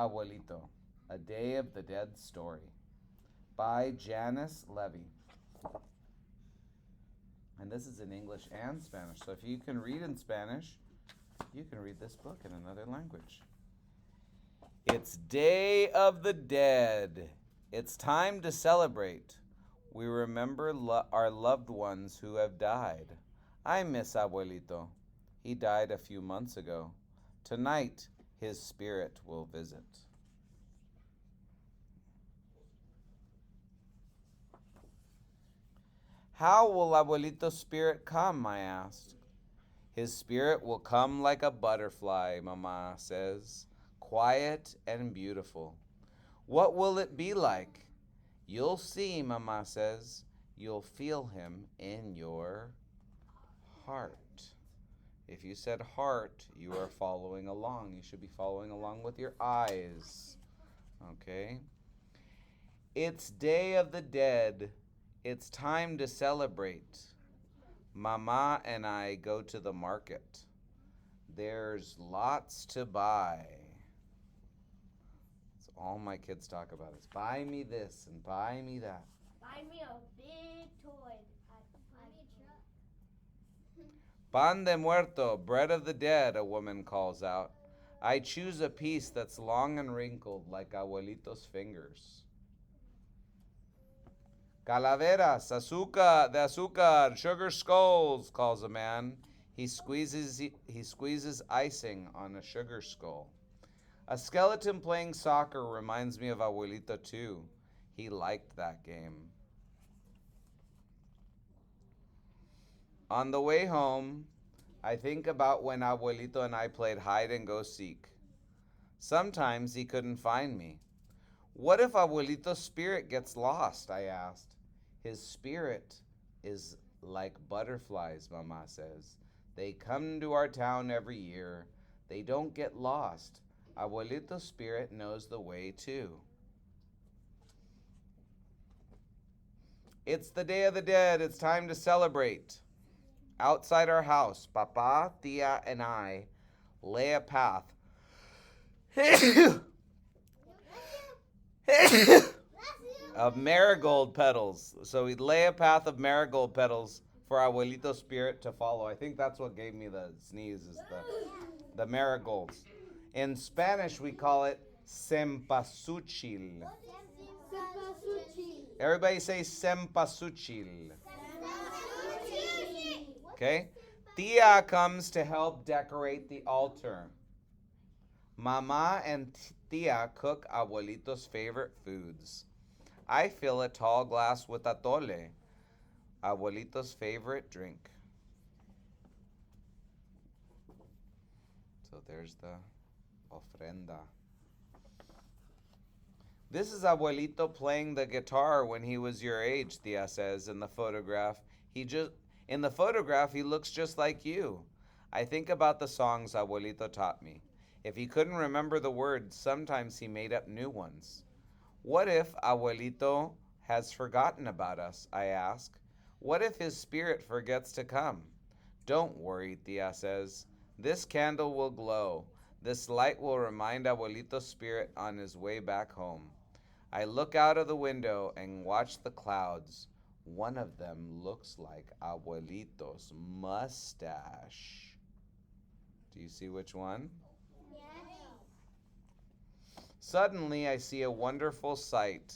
Abuelito, A Day of the Dead Story by Janice Levy. And this is in English and Spanish. So if you can read in Spanish, you can read this book in another language. It's Day of the Dead. It's time to celebrate. We remember our loved ones who have died. I miss Abuelito. He died a few months ago. Tonight, his spirit will visit. How will Abuelito's spirit come? I asked. His spirit will come like a butterfly, Mama says, quiet and beautiful. What will it be like? You'll see, Mama says. You'll feel him in your heart. If you said heart, you are following along. You should be following along with your eyes. Okay? It's Day of the Dead. It's time to celebrate. Mama and I go to the market. There's lots to buy. That's all my kids talk about is buy me this and buy me that. Buy me a big toy. Buy me a truck. Pan de muerto, bread of the dead, a woman calls out. I choose a piece that's long and wrinkled like Abuelito's fingers. Calaveras, de azúcar, sugar skulls, calls a man. He squeezes icing on a sugar skull. A skeleton playing soccer reminds me of Abuelito too. He liked that game. On the way home, I think about when Abuelito and I played hide and go seek. Sometimes he couldn't find me. What if Abuelito's spirit gets lost? I asked. His spirit is like butterflies, Mama says. They come to our town every year. They don't get lost. Abuelito's spirit knows the way too. It's the Day of the Dead. It's time to celebrate. Outside our house, Papa, Tia, and I lay a path of marigold petals. So we lay a path of marigold petals for Abuelito's spirit to follow. I think that's what gave me the sneeze, is the marigolds. In Spanish, we call it cempasúchil. Everybody say cempasúchil. Okay? Tia comes to help decorate the altar. Mama and Tia cook Abuelito's favorite foods. I fill a tall glass with atole, Abuelito's favorite drink. So there's the ofrenda. This is Abuelito playing the guitar when he was your age, Tia says in the photograph. In the photograph, he looks just like you. I think about the songs Abuelito taught me. If he couldn't remember the words, sometimes he made up new ones. What if Abuelito has forgotten about us, I ask. What if his spirit forgets to come? Don't worry, Tia says. This candle will glow. This light will remind Abuelito's spirit on his way back home. I look out of the window and watch the clouds. One of them looks like Abuelito's mustache. Do you see which one? Suddenly, I see a wonderful sight.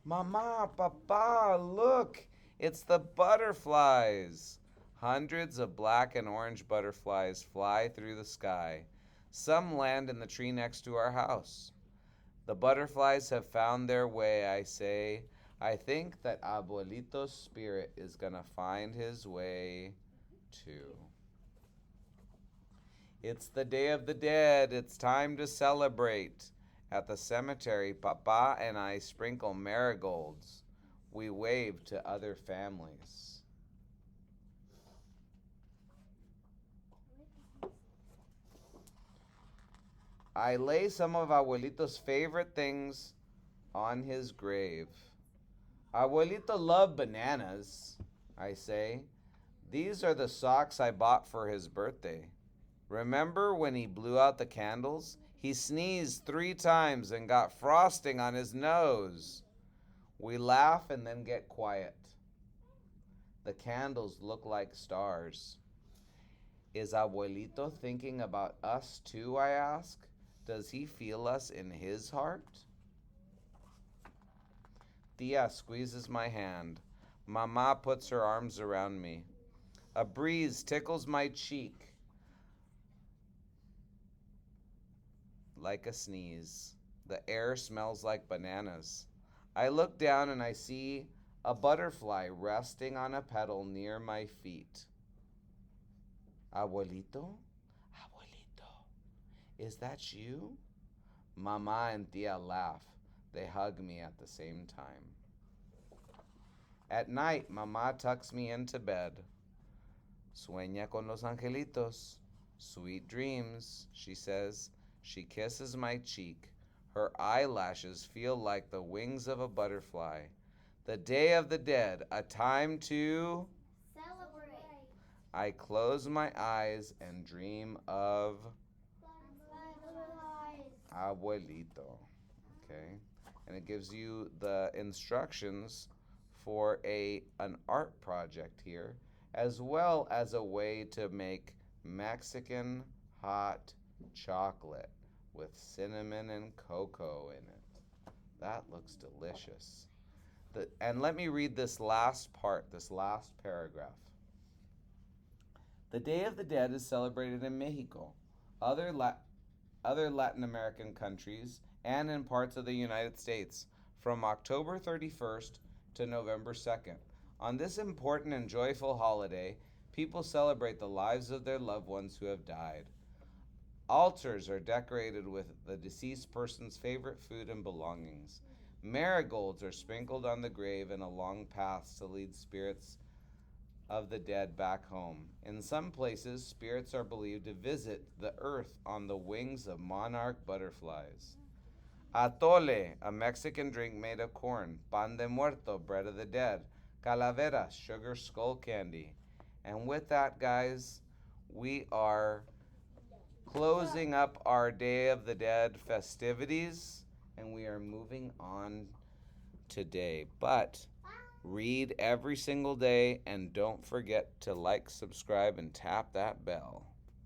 Mama, Papa, look! It's the butterflies. Hundreds of black and orange butterflies fly through the sky. Some land in the tree next to our house. The butterflies have found their way, I say. I think that Abuelito's spirit is going to find his way too. It's the Day of the Dead. It's time to celebrate. At the cemetery, Papa and I sprinkle marigolds. We wave to other families. I lay some of Abuelito's favorite things on his grave. Abuelito loved bananas, I say. These are the socks I bought for his birthday. Remember when he blew out the candles? He sneezed 3 times and got frosting on his nose. We laugh and then get quiet. The candles look like stars. Is Abuelito thinking about us too, I ask? Does he feel us in his heart? Tia squeezes my hand. Mama puts her arms around me. A breeze tickles my cheek like a sneeze. The air smells like bananas. I look down and I see a butterfly resting on a petal near my feet. Abuelito? Abuelito, is that you? Mama and Tia laugh. They hug me at the same time. At night, Mama tucks me into bed. Sueña con los angelitos. Sweet dreams, she says. She kisses my cheek. Her eyelashes feel like the wings of a butterfly. The Day of the Dead, a time to Celebrate. I close my eyes and dream of Butterflies. Abuelito. Okay? And it gives you the instructions for an art project here, as well as a way to make Mexican hot chocolate with cinnamon and cocoa in it. That looks delicious. And let me read this last part, this last paragraph. The Day of the Dead is celebrated in Mexico, other Latin American countries, and in parts of the United States from October 31st to November 2nd. On this important and joyful holiday, people celebrate the lives of their loved ones who have died. Altars are decorated with the deceased person's favorite food and belongings. Marigolds are sprinkled on the grave and along paths to lead spirits of the dead back home. In some places, spirits are believed to visit the earth on the wings of monarch butterflies. Atole, a Mexican drink made of corn. Pan de muerto, bread of the dead. Calavera, sugar skull candy. And with that, guys, we are closing up our Day of the Dead festivities, and we are moving on today. But read every single day, and don't forget to like, subscribe, and tap that bell.